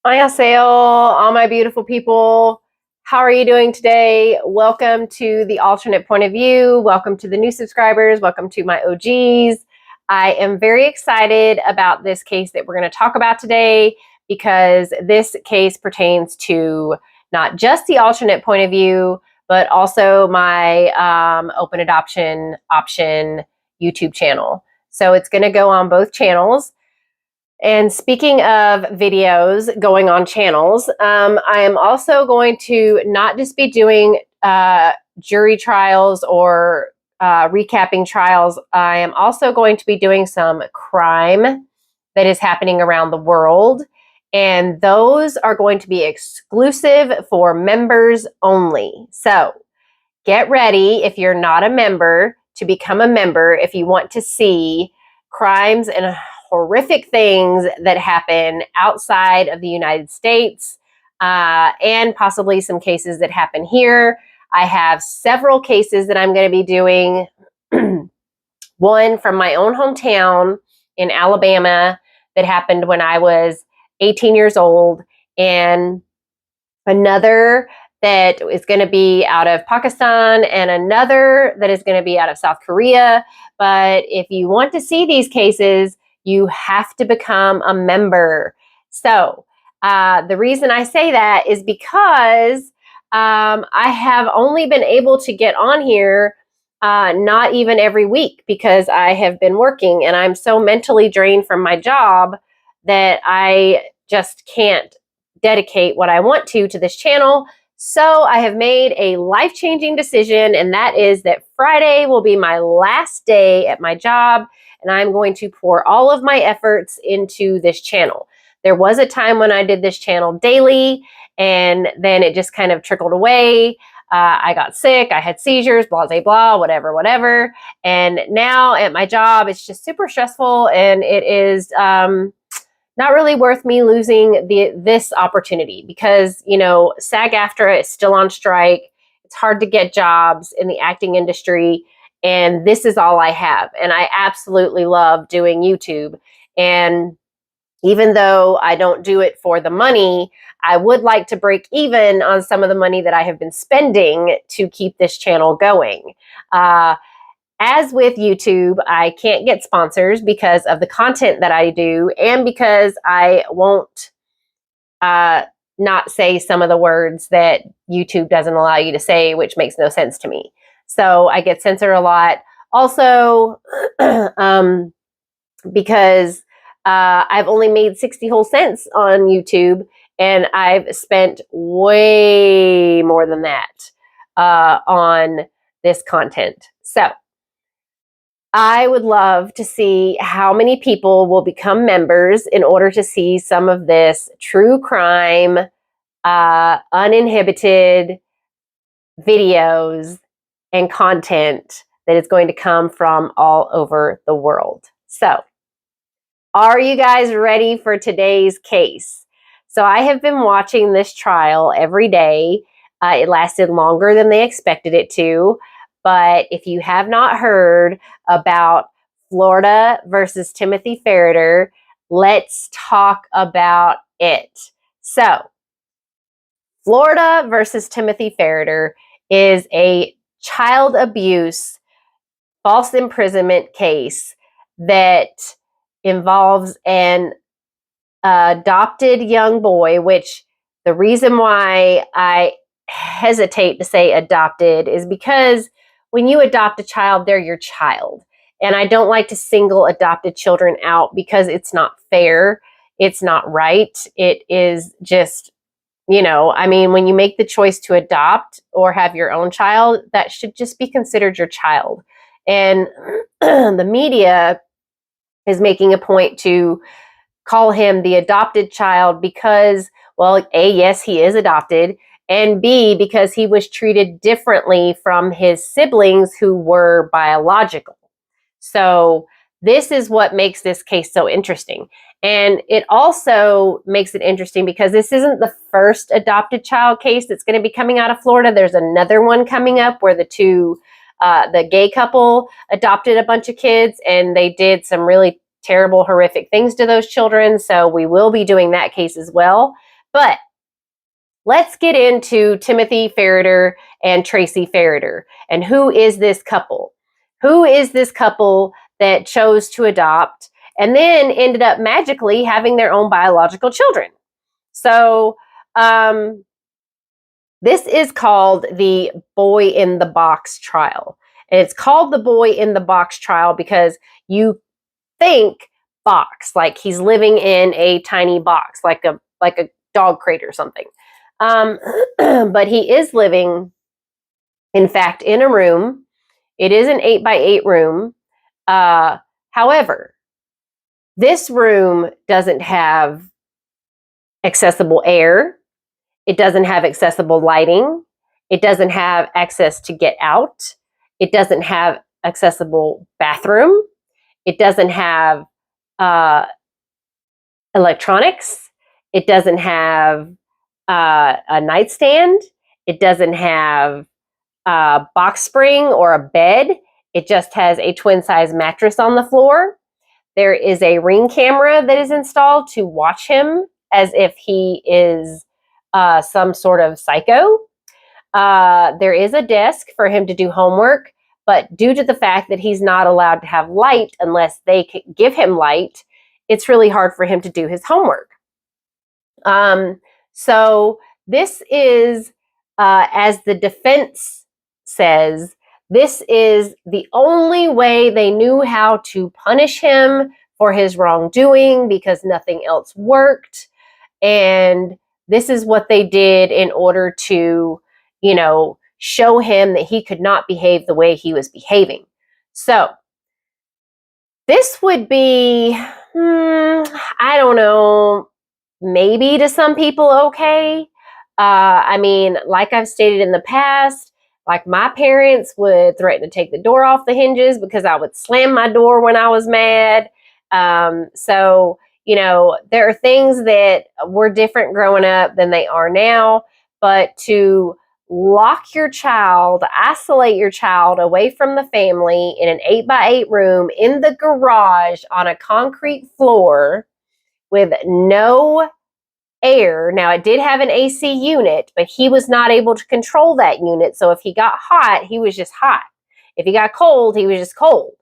Annyeonghaseyo, all my beautiful people. How are you doing today? Welcome to the alternate point of view. Welcome to the new subscribers. Welcome to my OGs. I am very excited about this case that we're going to talk about today because this case pertains to not just the alternate point of view, but also my open adoption option YouTube channel. So it's going to go on both channels. And speaking of videos going on channels, I am also going to not just be doing jury trials or recapping trials. I am also going to be doing some crime that is happening around the world. And those are going to be exclusive for members only. So get ready, if you're not a member, to become a member if you want to see crimes and horrific things that happen outside of the United States and possibly some cases that happen here. I have several cases that I'm going to be doing. One from my own hometown in Alabama that happened when I was 18 years old, and another that is going to be out of Pakistan, and another that is going to be out of South Korea. But if you want to see these cases, you have to become a member. So the reason I say that is because I have only been able to get on here not even every week because I have been working and I'm so mentally drained from my job that I just can't dedicate what I want to this channel. So I have made a life-changing decision, and that is that Friday will be my last day at my job, and I'm going to pour all of my efforts into this channel. There was a time when I did this channel daily, and then it just kind of trickled away. I got sick, I had seizures, blah, blah, blah, whatever. And now at my job, it's just super stressful, and it is not really worth me losing this opportunity because, you know, SAG-AFTRA is still on strike. It's hard to get jobs in the acting industry, and this is all I have. And I absolutely love doing YouTube. And even though I don't do it for the money, I would like to break even on some of the money that I have been spending to keep this channel going. As with YouTube, I can't get sponsors because of the content that I do and because I won't not say some of the words that YouTube doesn't allow you to say, which makes no sense to me. So I get censored a lot. Also, because I've only made 60 whole cents on YouTube, and I've spent way more than that on this content. So I would love to see how many people will become members in order to see some of this true crime, uninhibited videos and content that is going to come from all over the world. So, are you guys ready for today's case? So I have been watching this trial every day. It lasted longer than they expected it to. But if you have not heard about Florida versus Timothy Ferriter, let's talk about it. So, Florida versus Timothy Ferriter is a child abuse, false imprisonment case that involves an adopted young boy, which the reason why I hesitate to say adopted is because when you adopt a child, they're your child. And I don't like to single adopted children out because it's not fair. It's not right. It is just, you know, I mean, when you make the choice to adopt or have your own child, that should just be considered your child. And the media is making a point to call him the adopted child because, well, A, yes, he is adopted, and B, because he was treated differently from his siblings who were biological. So this is what makes this case so interesting. And it also makes it interesting because this isn't the first adopted child case that's going to be coming out of Florida. There's another one coming up where the gay couple adopted a bunch of kids and they did some really terrible, horrific things to those children. So we will be doing that case as well. But let's get into Timothy Ferriter and Tracy Ferriter. And who is this couple? Who is this couple that chose to adopt and then ended up magically having their own biological children? So, this is called the boy in the box trial. And it's called the boy in the box trial because you think box, like he's living in a tiny box, like a dog crate or something. But he is living, in fact, in a room. It is an 8x8 room. However, this room doesn't have accessible air. It doesn't have accessible lighting. It doesn't have access to get out. It doesn't have accessible bathroom. It doesn't have electronics. It doesn't have a nightstand. It doesn't have a box spring or a bed. It just has a twin size mattress on the floor. There is a Ring camera that is installed to watch him as if he is some sort of psycho. There is a desk for him to do homework, but due to the fact that he's not allowed to have light unless they give him light, it's really hard for him to do his homework. So this is, as the defense says, this is the only way they knew how to punish him for his wrongdoing because nothing else worked. And this is what they did in order to, show him that he could not behave the way he was behaving. So this would be, I don't know, maybe to some people okay. Like I've stated in the past, like my parents would threaten to take the door off the hinges because I would slam my door when I was mad. So, there are things that were different growing up than they are now, but to lock your child, isolate your child away from the family in an 8x8 room in the garage on a concrete floor with no air. Now, it did have an AC unit, but he was not able to control that unit. So if he got hot, he was just hot. If he got cold, he was just cold.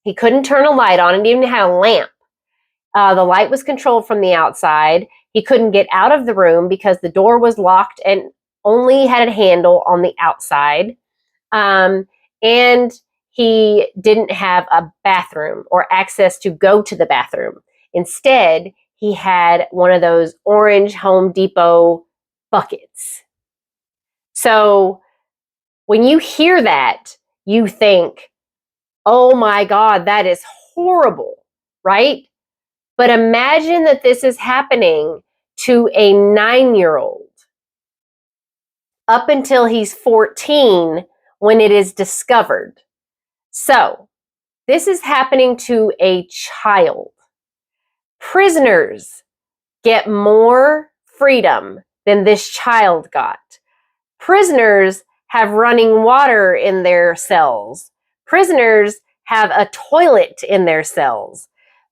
He couldn't turn a light on. It didn't even have a lamp. The light was controlled from the outside. He couldn't get out of the room because the door was locked and only had a handle on the outside. And he didn't have a bathroom or access to go to the bathroom. Instead, he had one of those orange Home Depot buckets. So when you hear that, you think, oh my God, that is horrible, right? But imagine that this is happening to a 9-year-old up until he's 14 when it is discovered. So this is happening to a child. Prisoners get more freedom than this child got. Prisoners have running water in their cells. Prisoners have a toilet in their cells.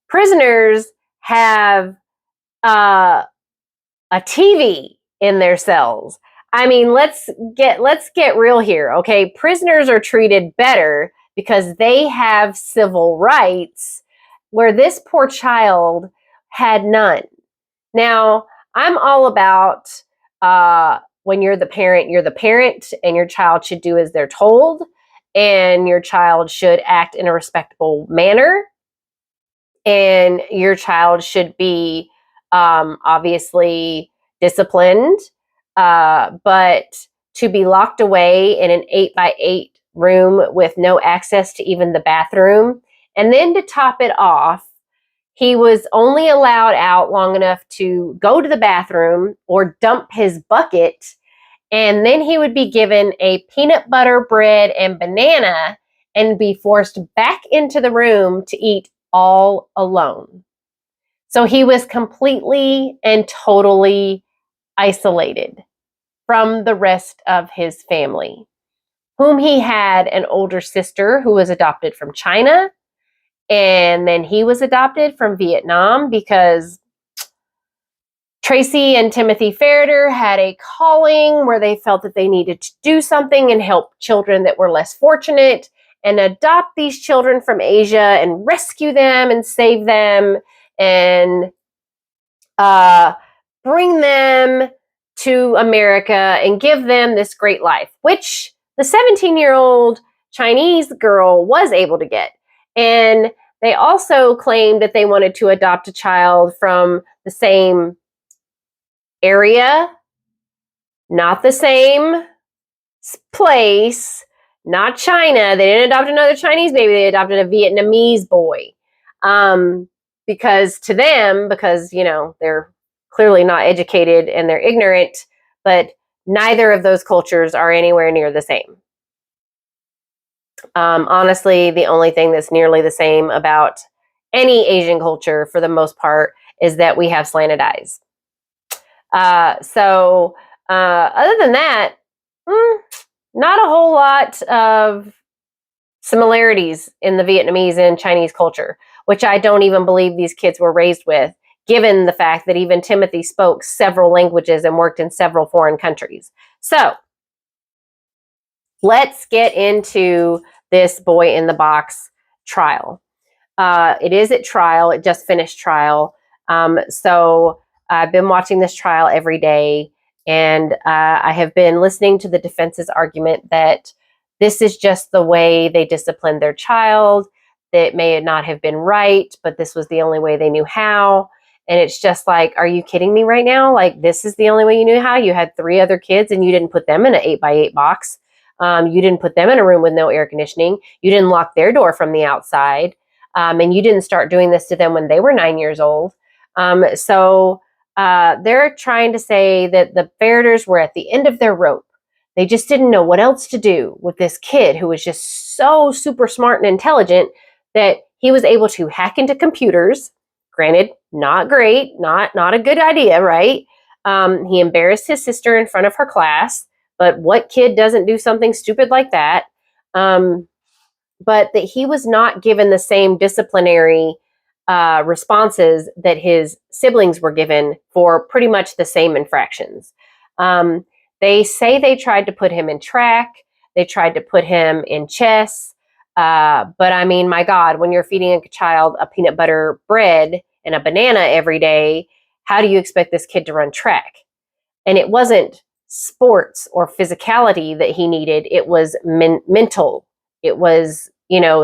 Prisoners have a TV in their cells. Let's get real here, okay? Prisoners are treated better because they have civil rights, where this poor child had none. Now, I'm all about when you're the parent, and your child should do as they're told, and your child should act in a respectable manner, and your child should be obviously disciplined, but to be locked away in an 8x8 room with no access to even the bathroom, and then to top it off, he was only allowed out long enough to go to the bathroom or dump his bucket, and then he would be given a peanut butter bread and banana and be forced back into the room to eat all alone. So he was completely and totally isolated from the rest of his family, whom he had an older sister who was adopted from China, and then he was adopted from Vietnam because Tracy and Timothy Ferriter had a calling where they felt that they needed to do something and help children that were less fortunate and adopt these children from Asia and rescue them and save them and bring them to America and give them this great life, which the 17-year-old Chinese girl was able to get. And they also claimed that they wanted to adopt a child from the same area, not the same place, not China. They didn't adopt another Chinese baby. They adopted a Vietnamese boy. Because to them, they're clearly not educated and they're ignorant, but neither of those cultures are anywhere near the same. Honestly, the only thing that's nearly the same about any Asian culture, for the most part, is that we have slanted eyes. Other than that, not a whole lot of similarities in the Vietnamese and Chinese culture, which I don't even believe these kids were raised with, given the fact that even Timothy spoke several languages and worked in several foreign countries. So let's get into this boy in the box trial. It is at trial. It just finished trial. So I've been watching this trial every day, and I have been listening to the defense's argument that this is just the way they disciplined their child. That may not have been right, but this was the only way they knew how. And it's just like, are you kidding me right now? Like, this is the only way you knew how? You had 3 other kids and you didn't put them in an 8x8 box. You didn't put them in a room with no air conditioning. You didn't lock their door from the outside. And you didn't start doing this to them when they were 9 years old. They're trying to say that the Ferriters were at the end of their rope. They just didn't know what else to do with this kid who was just so super smart and intelligent that he was able to hack into computers. Granted, not great, not a good idea, right? He embarrassed his sister in front of her class, but what kid doesn't do something stupid like that? But that he was not given the same disciplinary responses that his siblings were given for pretty much the same infractions. They say they tried to put him in track. They tried to put him in chess. But I mean, my God, when you're feeding a child a peanut butter bread and a banana every day, how do you expect this kid to run track? And it wasn't sports or physicality that he needed. It was mental. It was,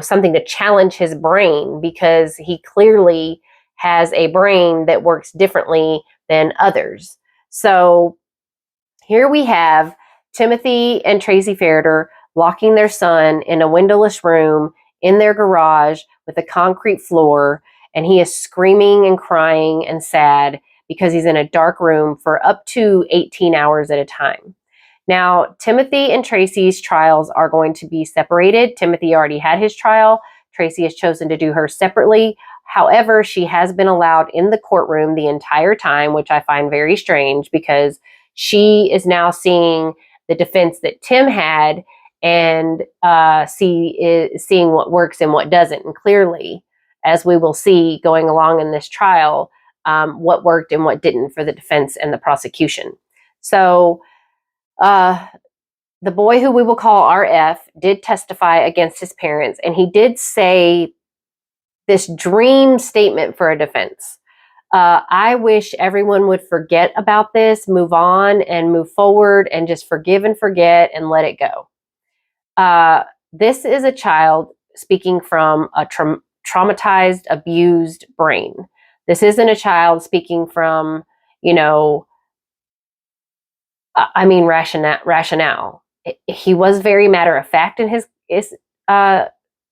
something to challenge his brain, because he clearly has a brain that works differently than others. So here we have Timothy and Tracy Ferriter locking their son in a windowless room in their garage with a concrete floor, and he is screaming and crying and sad because he's in a dark room for up to 18 hours at a time. Now, Timothy and Tracy's trials are going to be separated. Timothy already had his trial. Tracy has chosen to do hers separately. However, she has been allowed in the courtroom the entire time, which I find very strange, because she is now seeing the defense that Tim had and seeing what works and what doesn't. And clearly, as we will see going along in this trial, what worked and what didn't for the defense and the prosecution. So the boy, who we will call RF, did testify against his parents, and he did say this dream statement for a defense. I wish everyone would forget about this, move on and move forward, and just forgive and forget and let it go. This is a child speaking from a traumatized, abused brain. This isn't a child speaking from, rationale. He was very matter of fact in his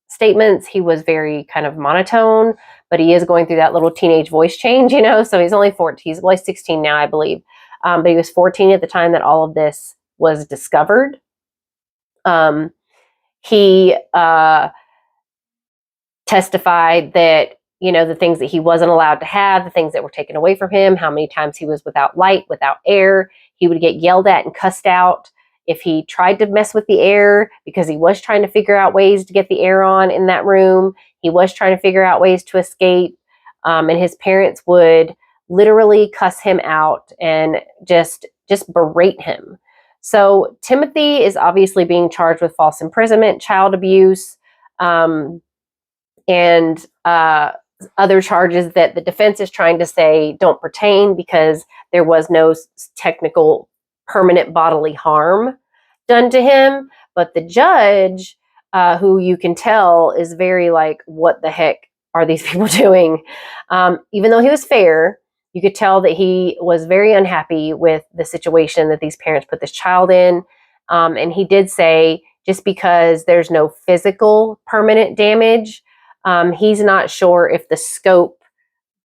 statements. He was very kind of monotone, but he is going through that little teenage voice change, so he's only 14. He's 16 now, I believe. But he was 14 at the time that all of this was discovered. He testified that, the things that he wasn't allowed to have, the things that were taken away from him, how many times he was without light, without air. He would get yelled at and cussed out if he tried to mess with the air, because he was trying to figure out ways to get the air on in that room. He was trying to figure out ways to escape. And his parents would literally cuss him out and just berate him. So Timothy is obviously being charged with false imprisonment, child abuse, and other charges that the defense is trying to say don't pertain because there was no technical permanent bodily harm done to him. But the judge, who you can tell is very like, what the heck are these people doing? Even though he was fair, you could tell that he was very unhappy with the situation that these parents put this child in. And he did say, just because there's no physical permanent damage, he's not sure if the scope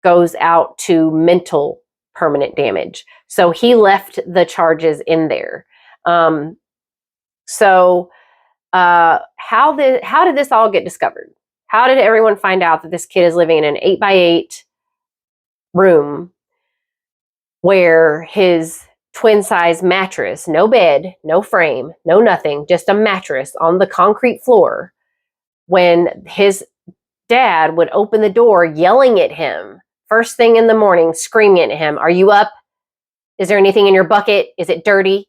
goes out to mental permanent damage. So he left the charges in there. How did this all get discovered? How did everyone find out that this kid is living in an 8x8 room where his twin size mattress, no bed, no frame, no nothing, just a mattress on the concrete floor, when his dad would open the door yelling at him first thing in the morning, screaming at him, "Are you up? Is there anything in your bucket? Is it dirty?"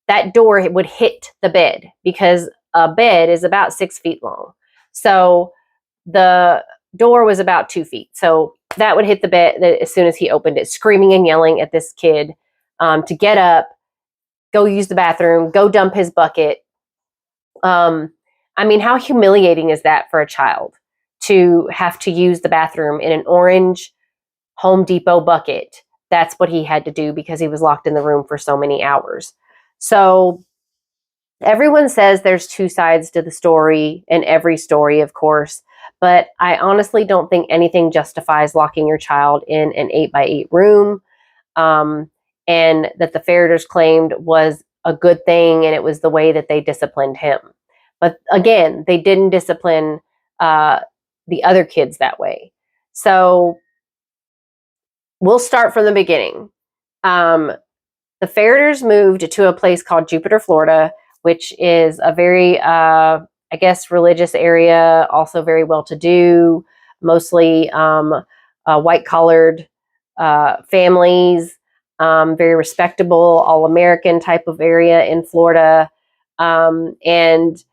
That door would hit the bed because a bed is about 6 feet long. So the door was about 2 feet. So that would hit the bed as soon as he opened it, screaming and yelling at this kid to get up, go use the bathroom, go dump his bucket. I mean, how humiliating is that for a child to have to use the bathroom in an orange Home Depot bucket? That's what he had to do because he was locked in the room for so many hours. So everyone says there's two sides to the story, and every story, of course, but I honestly don't think anything justifies locking your child in an 8x8 room, and that the Ferriters claimed was a good thing, and it was the way that they disciplined him. But again, they didn't discipline the other kids that way. So we'll start from the beginning. The Ferriters moved to a place called Jupiter, Florida, which is a very, I guess, religious area, also very well-to-do, mostly white-collared families, very respectable, all-American type of area in Florida. And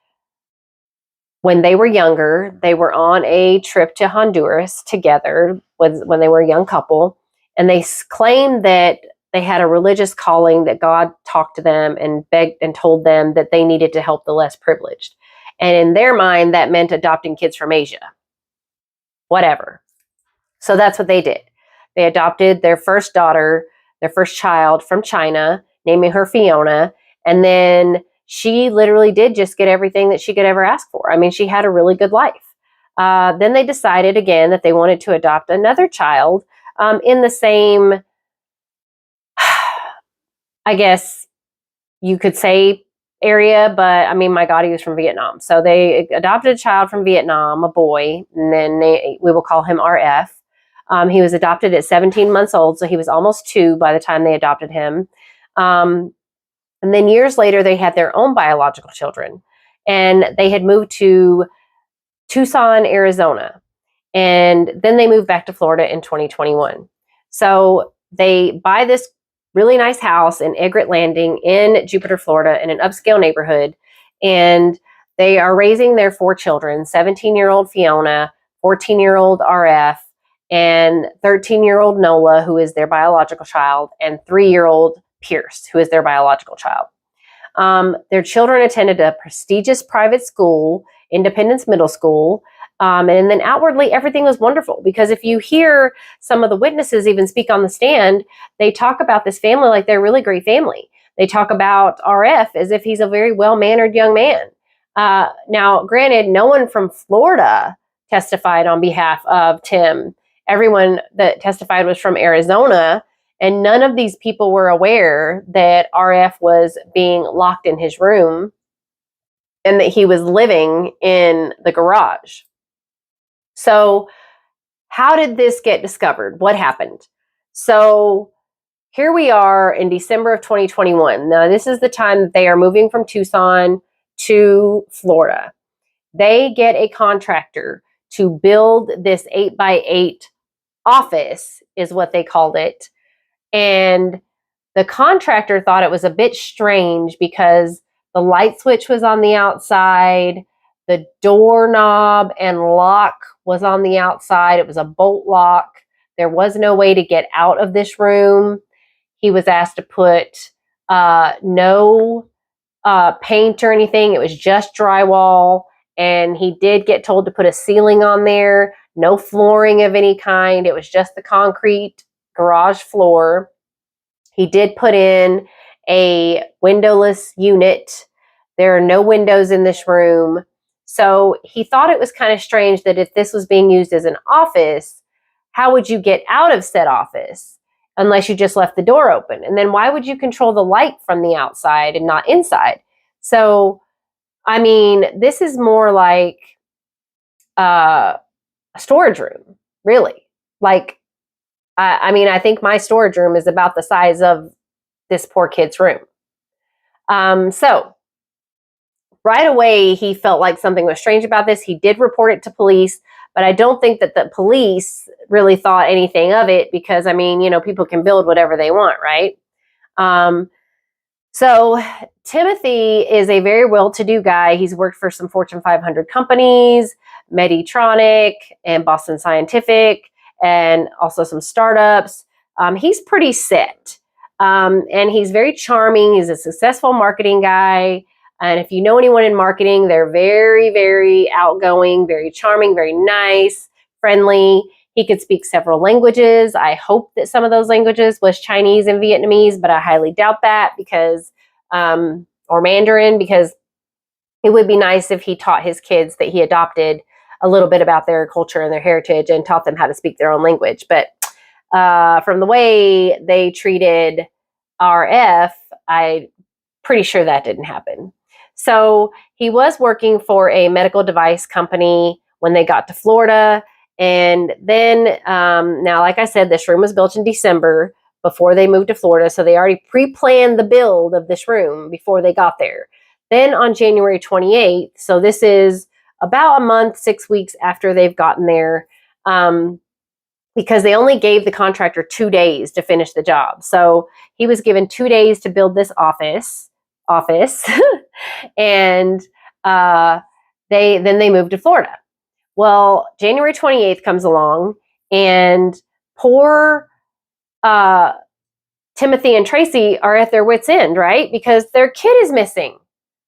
when they were younger, they were on a trip to Honduras together when they were a young couple, and they claimed that they had a religious calling, that God talked to them and begged and told them that they needed to help the less privileged. And in their mind, that meant adopting kids from Asia. Whatever. So that's what they did. They adopted their first daughter, their first child from China, naming her Fiona. And then she literally did just get everything that she could ever ask for. I mean, she had a really good life. Then they decided again that they wanted to adopt another child in the same, I guess you could say, area, but I mean, my God, he was from Vietnam. So they adopted a child from Vietnam, a boy, and then we will call him RF. He was adopted at 17 months old, so he was almost 2 by the time they adopted him. And then years later, they had their own biological children, and they had moved to Tucson, Arizona. And then they moved back to Florida in 2021. So they buy this really nice house in Egret Landing in Jupiter, Florida, in an upscale neighborhood. And they are raising their 4 children, 17-year-old Fiona, 14-year-old RF, and 13-year-old Nola, who is their biological child, and 3-year-old Pierce, who is their biological child. Their children attended a prestigious private school, Independence Middle School, and then outwardly, everything was wonderful, because if you hear some of the witnesses even speak on the stand, they talk about this family like they're a really great family. They talk about RF as if he's a very well-mannered young man. Now, granted, no one from Florida testified on behalf of Tim. Everyone that testified was from Arizona, and none of these people were aware that RF was being locked in his room and that he was living in the garage. So how did this get discovered? What happened? So here we are in December of 2021. Now, this is the time that they are moving from Tucson to Florida. They get a contractor to build this 8x8 office, is what they called it. And the contractor thought it was a bit strange because the light switch was on the outside, the doorknob and lock was on the outside. It was a bolt lock. There was no way to get out of this room. He was asked to put no paint or anything. It was just drywall. And he did get told to put a ceiling on there, no flooring of any kind. It was just the concrete garage floor. He did put in a windowless unit. There are no windows in this room. So he thought it was kind of strange that if this was being used as an office, how would you get out of said office unless you just left the door open? And then why would you control the light from the outside and not inside? So, I mean, this is more like a storage room, really. Like, I mean, I think my storage room is about the size of this poor kid's room. So right away, he felt like something was strange about this. He did report it to police, but I don't think that the police really thought anything of it because, I mean, you know, people can build whatever they want, right? So Timothy is a very well-to-do guy. He's worked for some Fortune 500 companies, Medtronic and Boston Scientific, and also some startups. He's pretty set, and he's very charming. He's a successful marketing guy. And if you know anyone in marketing, they're very, very outgoing, very charming, very nice, friendly. He could speak several languages. I hope that some of those languages was Chinese and Vietnamese, but I highly doubt that because, or Mandarin, because it would be nice if he taught his kids that he adopted a little bit about their culture and their heritage and taught them how to speak their own language. But from the way they treated RF, I'm pretty sure that didn't happen. So he was working for a medical device company when they got to Florida. And then, now, like I said, this room was built in December before they moved to Florida. So they already pre-planned the build of this room before they got there. Then on January 28th, so this is about a month, 6 weeks after they've gotten there, because they only gave the contractor 2 days to finish the job. So he was given 2 days to build this office, and they moved to Florida. Well, January 28th comes along, and poor Timothy and Tracy are at their wits' end, right? Because their kid is missing.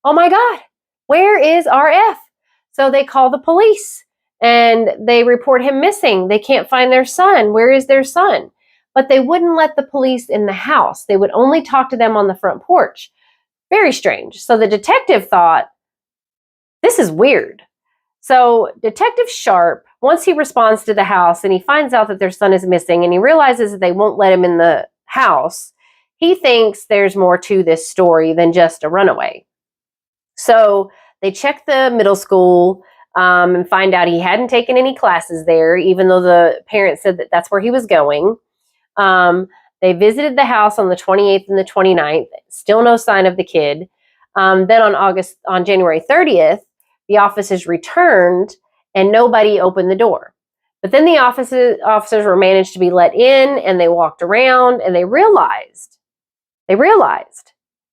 Oh my God, where is RF? So they call the police and they report him missing. They can't find their son. Where is their son? But they wouldn't let the police in the house. They would only talk to them on the front porch. Very strange. So the detective thought, this is weird. So Detective Sharp, once he responds to the house and he finds out that their son is missing and he realizes that they won't let him in the house, he thinks there's more to this story than just a runaway. So they check the middle school and find out he hadn't taken any classes there, even though the parents said that that's where he was going. They visited the house on the 28th and the 29th. Still no sign of the kid. Then on January 30th, the officers returned and nobody opened the door. But then the officers were managed to be let in and they walked around and they realized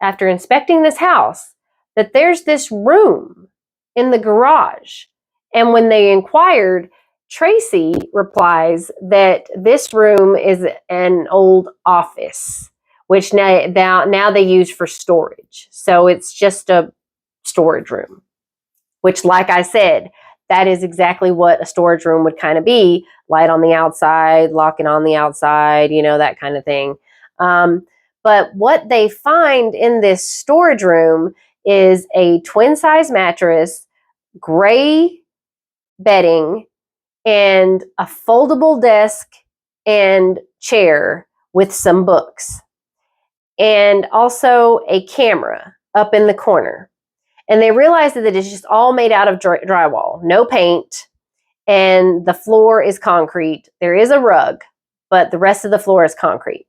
after inspecting this house that there's this room in the garage. And when they inquired, Tracy replies that this room is an old office, which now they use for storage. So it's just a storage room, which, like I said, that is exactly what a storage room would kind of be. Light on the outside, locking on the outside, you know, that kind of thing. But what they find in this storage room is a twin-size mattress, gray bedding, and a foldable desk and chair with some books. And also a camera up in the corner. And they realize that it's just all made out of drywall, no paint, and the floor is concrete. There is a rug, but the rest of the floor is concrete.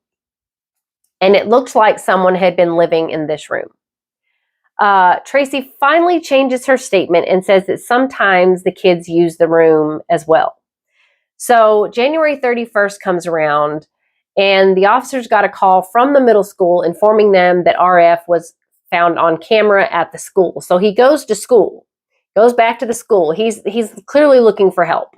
And it looked like someone had been living in this room. Tracy finally changes her statement and says that sometimes the kids use the room as well. So January 31st comes around, and the officers got a call from the middle school informing them that RF was found on camera at the school. So he goes to school, goes back to the school. He's clearly looking for help.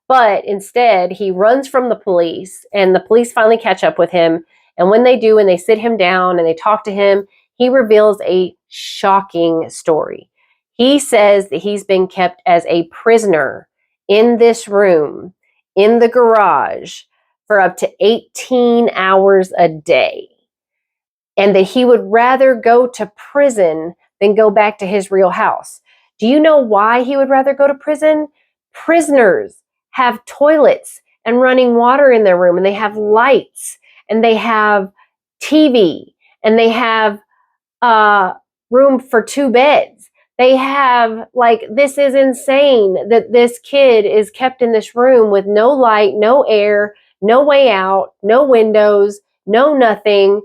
But instead, he runs from the police, and the police finally catch up with him. And when they do, and they sit him down and they talk to him, he reveals a shocking story. He says that he's been kept as a prisoner in this room, in the garage, for up to 18 hours a day, and that he would rather go to prison than go back to his real house. Do you know why he would rather go to prison? Prisoners have toilets and running water in their room, and they have lights, and they have TV, and they have room for 2 beds. They have, this is insane that this kid is kept in this room with no light, no air, no way out, no windows, no nothing,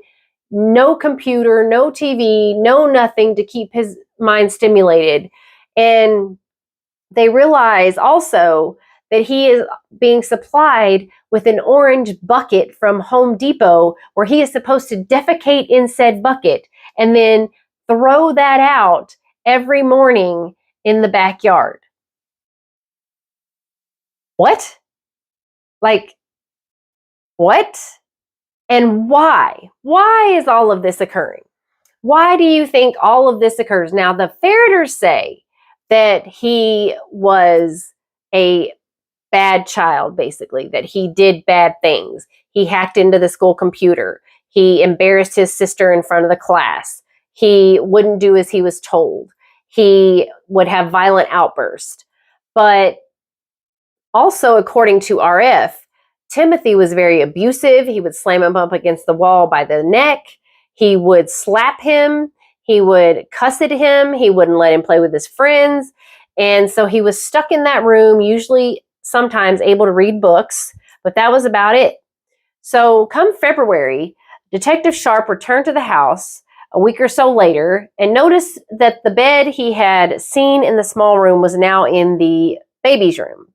no computer, no TV, no nothing to keep his mind stimulated. And they realize also that he is being supplied with an orange bucket from Home Depot, where he is supposed to defecate in said bucket and then throw that out every morning in the backyard. What? What? And why? Why is all of this occurring? Why do you think all of this occurs? Now, the Ferriters say that he was a bad child, basically, that he did bad things. He hacked into the school computer. He embarrassed his sister in front of the class. He wouldn't do as he was told. He would have violent outbursts. But also, according to RF, Timothy was very abusive. He would slam him up against the wall by the neck. He would slap him. He would cuss at him. He wouldn't let him play with his friends. And so he was stuck in that room, usually sometimes able to read books, but that was about it. So come February, Detective Sharp returned to the house a week or so later and noticed that the bed he had seen in the small room was now in the baby's room.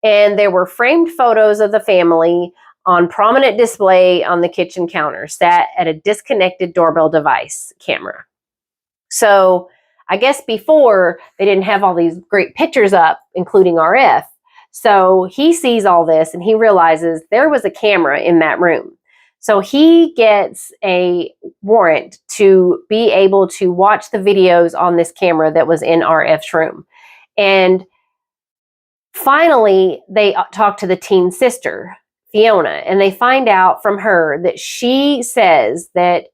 And there were framed photos of the family on prominent display on the kitchen counter, sat at a disconnected doorbell device camera. So I guess before they didn't have all these great pictures up, including RF. So he sees all this and he realizes there was a camera in that room. So he gets a warrant to be able to watch the videos on this camera that was in RF's room. And finally, they talk to the teen sister, Fiona, and they find out from her that she says that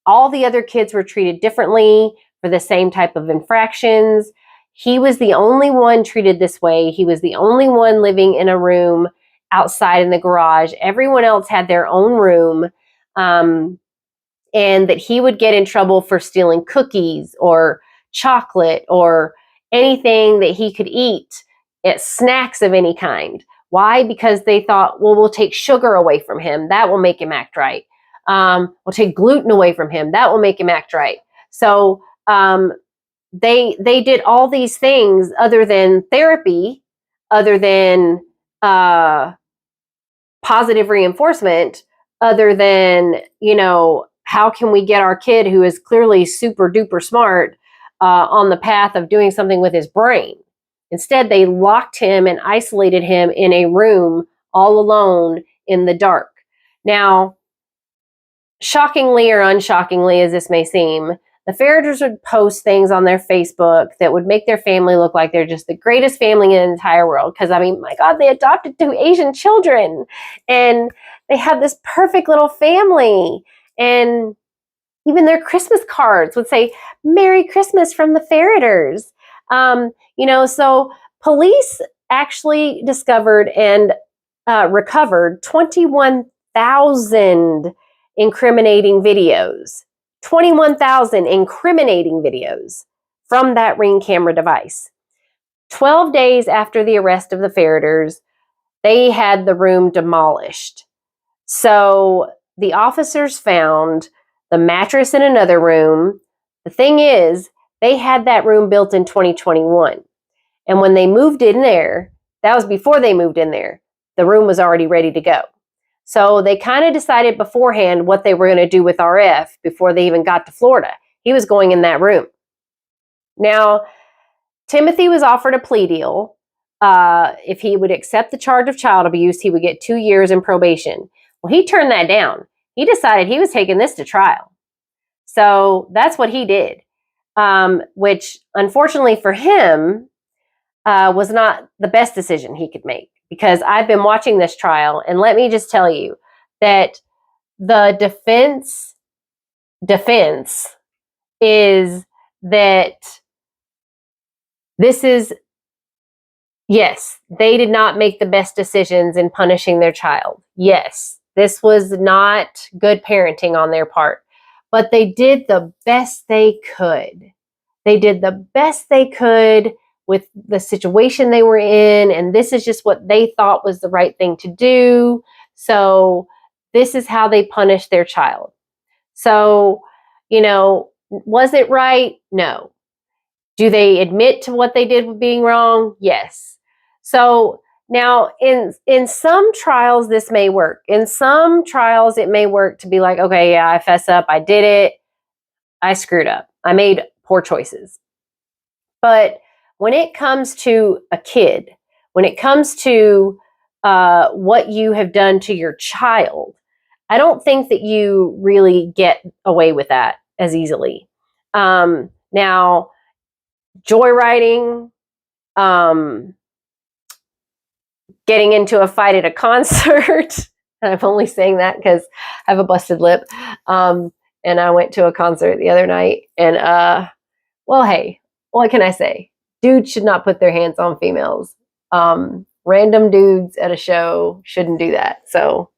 all the other kids were treated differently for the same type of infractions. He was the only one treated this way. He was the only one living in a room outside in the garage. Everyone else had their own room, and that he would get in trouble for stealing cookies or chocolate or anything that he could eat, snacks of any kind. Why? Because they thought, well, we'll take sugar away from him. That will make him act right. We'll take gluten away from him. That will make him act right. So they did all these things other than therapy, other than positive reinforcement, other than, how can we get our kid who is clearly super duper smart on the path of doing something with his brain? Instead, they locked him and isolated him in a room all alone in the dark. Now, shockingly or unshockingly as this may seem, the Ferriters would post things on their Facebook that would make their family look like they're just the greatest family in the entire world. Because, my God, they adopted 2 Asian children. And they have this perfect little family. And even their Christmas cards would say, "Merry Christmas from the Ferriters." So police actually discovered and recovered 21,000 incriminating videos. 21,000 incriminating videos from that Ring camera device. 12 days after the arrest of the Ferriters, they had the room demolished. So the officers found the mattress in another room. The thing is, they had that room built in 2021. And when they moved in there, that was before they moved in there. the room was already ready to go. So they kind of decided beforehand what they were going to do with RF before they even got to Florida. He was going in that room. Now, Timothy was offered a plea deal. If he would accept the charge of child abuse, he would get 2 years in probation. Well, he turned that down. He decided he was taking this to trial. So that's what he did, which unfortunately for him was not the best decision he could make, because I've been watching this trial, and let me just tell you that the defense is that this is, yes, they did not make the best decisions in punishing their child. Yes, this was not good parenting on their part, but they did the best they could. They did the best they could with the situation they were in, and this is just what they thought was the right thing to do. So this is how they punished their child. So, was it right? No. Do they admit to what they did with being wrong? Yes. So now in some trials, this may work. In some trials, it may work to be like, okay, yeah, I fess up. I did it. I screwed up. I made poor choices. But when it comes to a kid, when it comes to what you have done to your child, I don't think that you really get away with that as easily. Now, joyriding, getting into a fight at a concert. I'm only saying that because I have a busted lip. And I went to a concert the other night, and well, hey, what can I say? Dudes should not put their hands on females. Random dudes at a show shouldn't do that. So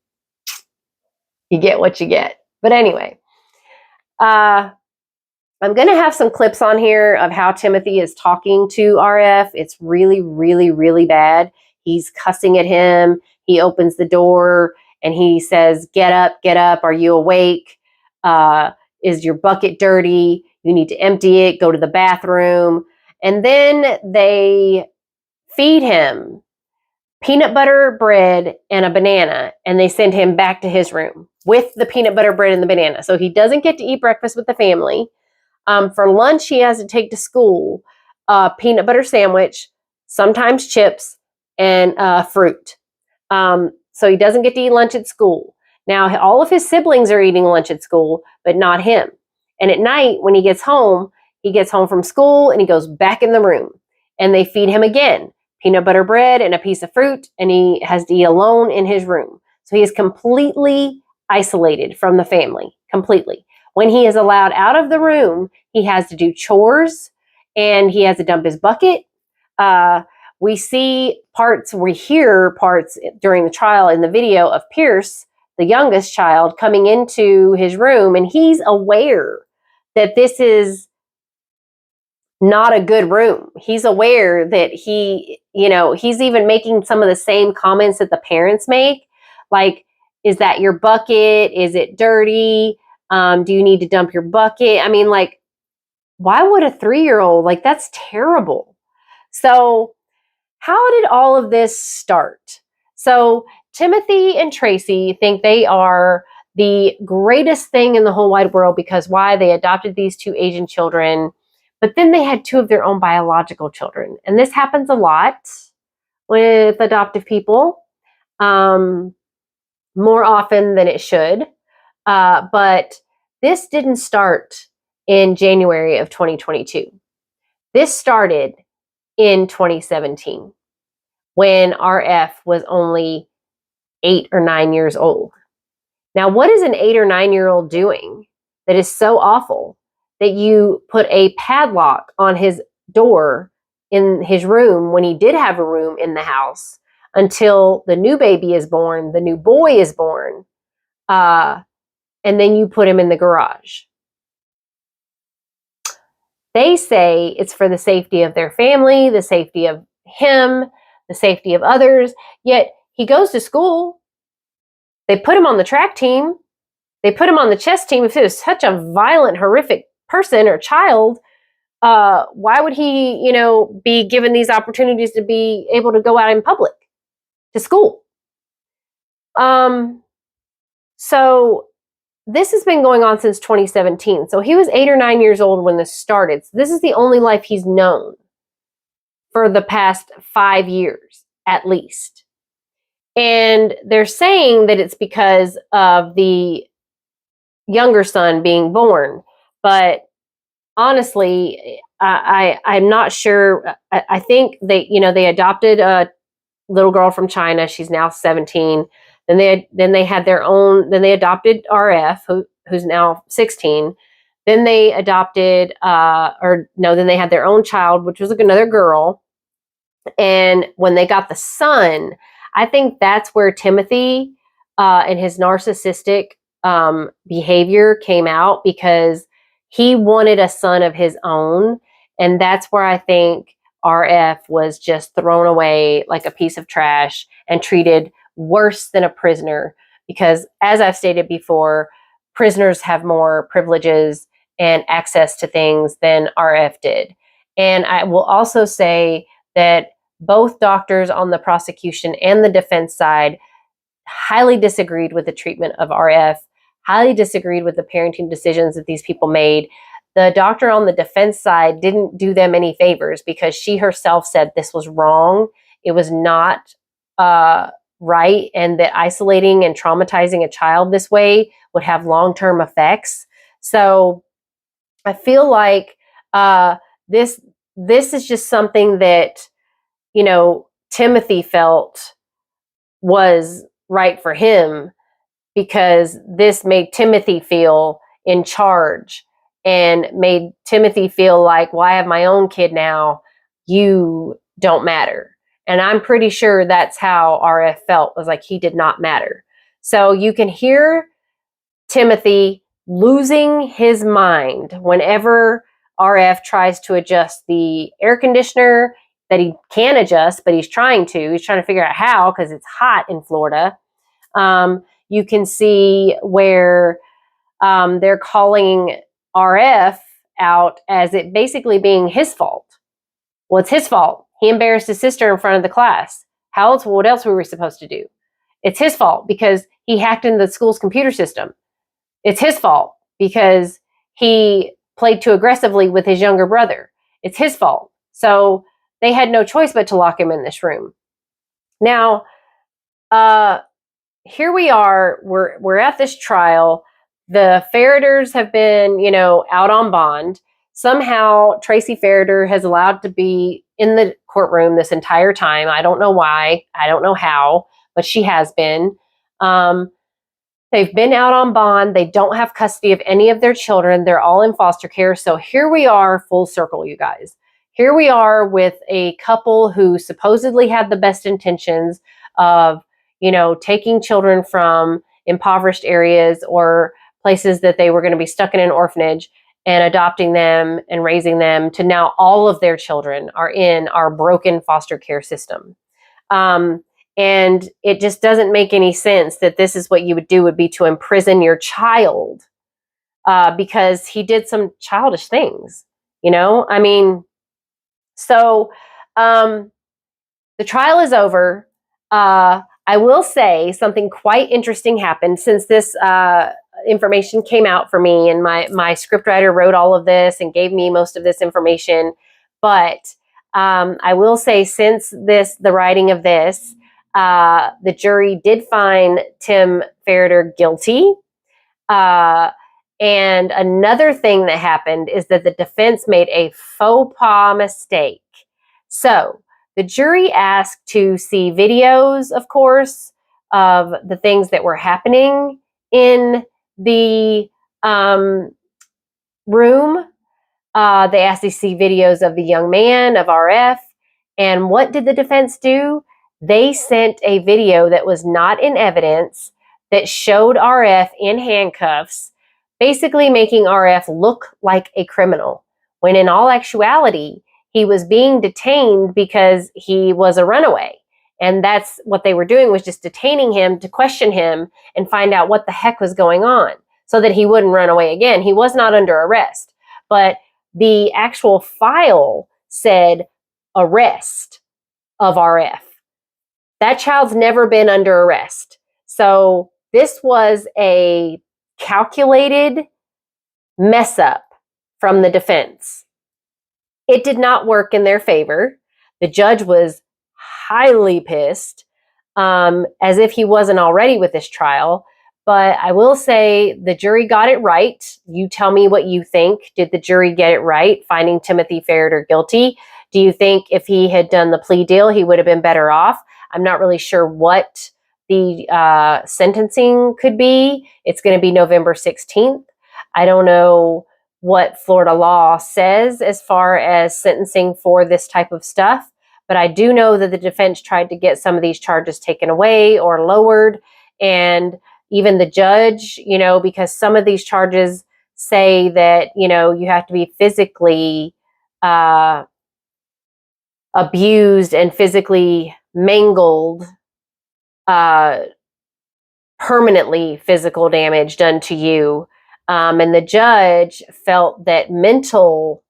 you get what you get. But anyway, I'm going to have some clips on here of how Timothy is talking to RF. It's really, really, really bad. He's cussing at him. He opens the door and he says, get up. Are you awake? Is your bucket dirty? You need to empty it. Go to the bathroom. And then they feed him peanut butter bread and a banana, and they send him back to his room with the peanut butter bread and the banana. So he doesn't get to eat breakfast with the family. For lunch, he has to take to school a peanut butter sandwich, sometimes chips, and fruit. So he doesn't get to eat lunch at school. Now, all of his siblings are eating lunch at school, but not him. And at night, when he gets home from school and he goes back in the room, and they feed him again peanut butter bread and a piece of fruit, and he has to eat alone in his room. So he is completely isolated from the family, completely. When he is allowed out of the room, he has to do chores and he has to dump his bucket. We hear parts during the trial in the video of Pierce, the youngest child, coming into his room, and he's aware that this is not a good room. He's aware that he's even making some of the same comments that the parents make. Like, is that your bucket? Is it dirty? Do you need to dump your bucket? I mean, like, why would a 3-year-old, that's terrible. So how did all of this start? So Timothy and Tracy think they are the greatest thing in the whole wide world because why? They adopted these 2 Asian children, but then they had 2 of their own biological children. And this happens a lot with adoptive people, more often than it should. But this didn't start in January of 2022. This started in 2017 when RF was only 8 or 9 years old. Now, what is an 8 or 9-year-old doing that is so awful that you put a padlock on his door in his room when he did have a room in the house until the new baby is born, the new boy is born, and then you put him in the garage? They say it's for the safety of their family, the safety of him, the safety of others, yet he goes to school. They put him on the track team. They put him on the chess team. If it was such a violent, horrific person or child, why would he, be given these opportunities to be able to go out in public to school? So this has been going on since 2017. So he was 8 or 9 years old when this started. So this is the only life he's known for the past 5 years, at least. And they're saying that it's because of the younger son being born. But honestly, I'm not sure. I think they adopted a little girl from China. She's now 17. Then they had their own. Then they adopted RF, who's now 16. Then they adopted, then they had their own child, which was another girl. And when they got the son, I think that's where Timothy and his narcissistic behavior came out, because he wanted a son of his own. And that's where I think RF was just thrown away like a piece of trash and treated worse than a prisoner. Because, as I've stated before, prisoners have more privileges and access to things than RF did. And I will also say that both doctors on the prosecution and the defense side highly disagreed with the treatment of RF, highly disagreed with the parenting decisions that these people made. The doctor on the defense side didn't do them any favors, because she herself said this was wrong. It was not right, and that isolating and traumatizing a child this way would have long-term effects. So I feel like this is just something that Timothy felt was right for him, because this made Timothy feel in charge and made Timothy feel like, well, I have my own kid now. You don't matter. And I'm pretty sure that's how RF felt, was like he did not matter. So you can hear Timothy losing his mind whenever RF tries to adjust the air conditioner that he can adjust, but he's trying to. He's trying to figure out how, because it's hot in Florida. You can see where they're calling RF out as it basically being his fault. Well, it's his fault. He embarrassed his sister in front of the class. What else were we supposed to do? It's his fault because he hacked into the school's computer system. It's his fault because he played too aggressively with his younger brother. It's his fault. So they had no choice but to lock him in this room. Now, here we are. We're at this trial. The Ferriters have been, out on bond. Somehow, Tracy Ferriter has allowed to be in the courtroom this entire time. I don't know why. I don't know how, but she has been. They've been out on bond. They don't have custody of any of their children. They're all in foster care. So here we are, full circle, you guys. Here we are with a couple who supposedly had the best intentions of, taking children from impoverished areas or places that they were going to be stuck in an orphanage and adopting them and raising them, to now all of their children are in our broken foster care system. And it just doesn't make any sense that this is what you would do, would be to imprison your child because he did some childish things, So the trial is over. I will say something quite interesting happened since this information came out for me, and my scriptwriter wrote all of this and gave me most of this information. But I will say, since the writing of this, the jury did find Tim Ferriter guilty. And another thing that happened is that the defense made a faux pas mistake. So the jury asked to see videos, of course, of the things that were happening in the room. They asked to see videos of the young man, of RF. And what did the defense do? They sent a video that was not in evidence that showed RF in handcuffs, basically making RF look like a criminal, when in all actuality, he was being detained because he was a runaway. And that's what they were doing, was just detaining him to question him and find out what the heck was going on so that he wouldn't run away again. He was not under arrest, but the actual file said arrest of RF. That child's never been under arrest. So this was a calculated mess up from the defense. It did not work in their favor. The judge was highly pissed, as if he wasn't already with this trial. But I will say the jury got it right. You tell me what you think. Did the jury get it right, finding Timothy Ferriter guilty? Do you think if he had done the plea deal, he would have been better off? I'm not really sure what the sentencing could be. It's going to be November 16th. I don't know what Florida law says as far as sentencing for this type of stuff. But I do know that the defense tried to get some of these charges taken away or lowered. And even the judge, because some of these charges say that, you have to be physically abused and physically mangled, permanently physical damage done to you. And the judge felt that mental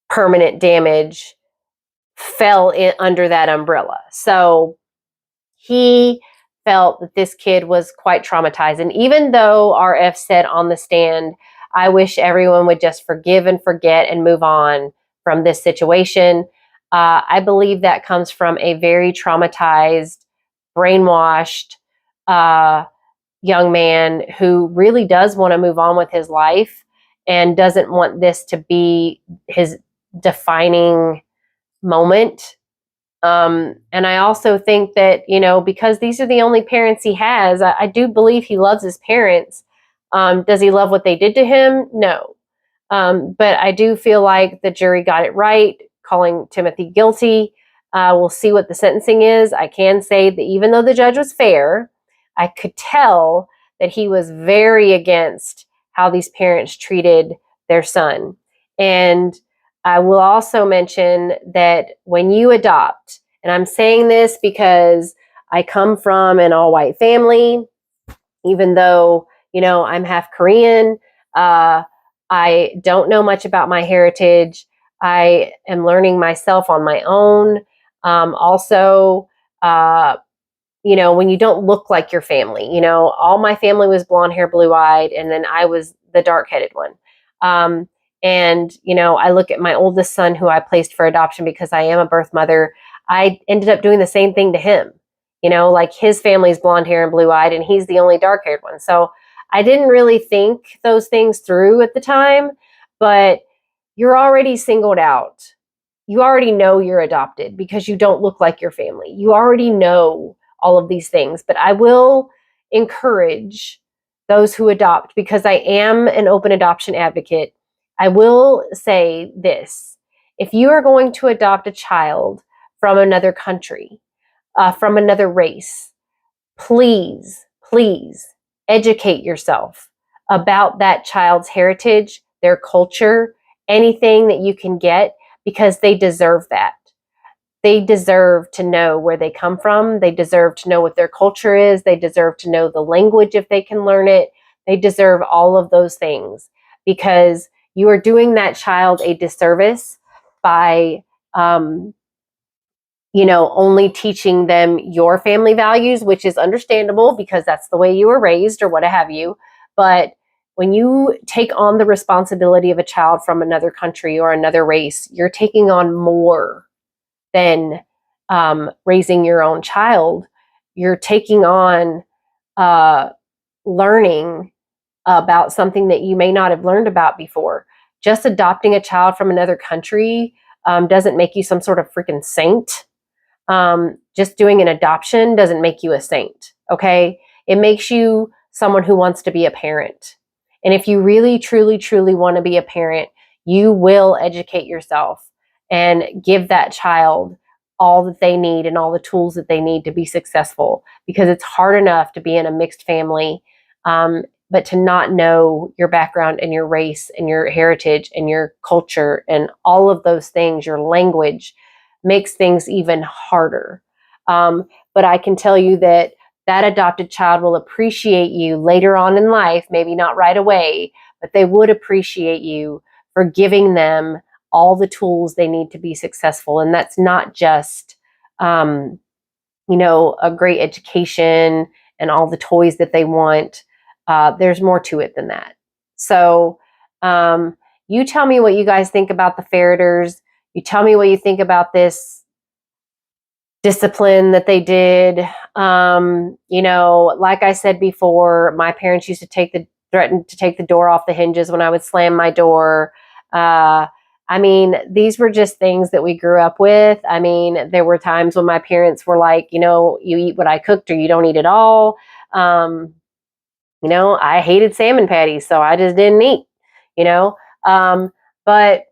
permanent damage fell under that umbrella. So he felt that this kid was quite traumatized. And even though RF said on the stand, I wish everyone would just forgive and forget and move on from this situation, I believe that comes from a very traumatized, brainwashed young man who really does want to move on with his life and doesn't want this to be his defining moment. And I also think that, because these are the only parents he has, I do believe he loves his parents. Does he love what they did to him? No. But I do feel like the jury got it right, calling Timothy guilty. We'll see what the sentencing is. I can say that even though the judge was fair, I could tell that he was very against how these parents treated their son. And I will also mention that when you adopt, and I'm saying this because I come from an all-white family, even though, I'm half Korean, I don't know much about my heritage. I am learning myself on my own. Also, when you don't look like your family, all my family was blonde hair, blue eyed, and then I was the dark headed one. And, I look at my oldest son who I placed for adoption because I am a birth mother. I ended up doing the same thing to him. Like his family's blonde hair and blue eyed, and he's the only dark haired one. So I didn't really think those things through at the time, but you're already singled out. You already know you're adopted because you don't look like your family. You already know all of these things, but I will encourage those who adopt because I am an open adoption advocate. I will say this: if you are going to adopt a child from another country, from another race, please educate yourself about that child's heritage, their culture, anything that you can get, because they deserve that. They deserve to know where they come from. They deserve to know what their culture is. They deserve to know the language if they can learn it. They deserve all of those things because you are doing that child a disservice by, only teaching them your family values, which is understandable because that's the way you were raised or what have you. But when you take on the responsibility of a child from another country or another race, you're taking on more than raising your own child. You're taking on learning about something that you may not have learned about before. Just adopting a child from another country doesn't make you some sort of freaking saint. Just doing an adoption doesn't make you a saint, okay? It makes you someone who wants to be a parent. And if you really, truly, truly want to be a parent, you will educate yourself and give that child all that they need and all the tools that they need to be successful, because it's hard enough to be in a mixed family, but to not know your background and your race and your heritage and your culture and all of those things, your language, makes things even harder. But I can tell you that that adopted child will appreciate you later on in life, maybe not right away, but they would appreciate you for giving them all the tools they need to be successful. And that's not just, a great education and all the toys that they want. There's more to it than that. So you tell me what you guys think about the Ferriters. You tell me what you think about this discipline that they did. You know, like I said before, my parents used to threaten to take the door off the hinges when I would slam my door. I mean, these were just things that we grew up with. I mean, there were times when my parents were like, you know, you eat what I cooked or you don't eat at all. You know, I hated salmon patties, so I just didn't eat, you know. But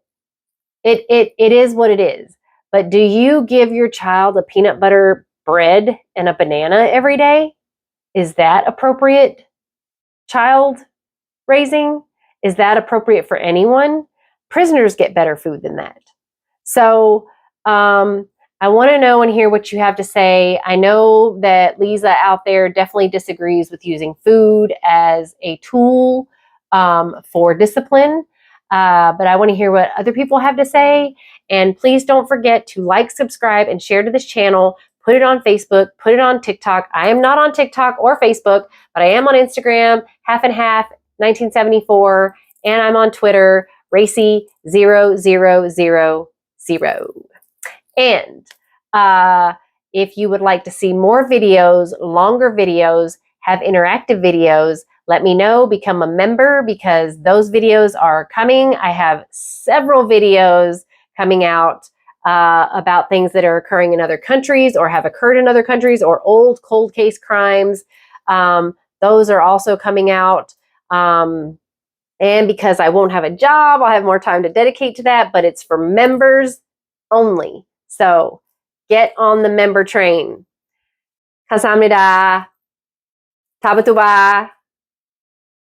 it is what it is. But do you give your child a peanut butter bread and a banana every day? Is that appropriate child raising? Is that appropriate for anyone? Prisoners get better food than that. So I want to know and hear what you have to say. I know that Lisa out there definitely disagrees with using food as a tool for discipline. But I want to hear what other people have to say. And please don't forget to like, subscribe, and share to this channel. Put it on Facebook. Put it on TikTok. I am not on TikTok or Facebook, but I am on Instagram, half and half, 1974. And I'm on Twitter, Racy0000. And if you would like to see more videos, longer videos, have interactive videos, let me know, become a member, because those videos are coming. I have several videos coming out about things that are occurring in other countries or have occurred in other countries, or old cold case crimes. Those are also coming out. And because I won't have a job, I'll have more time to dedicate to that, but it's for members only. So get on the member train. 감사합니다. 다부투바.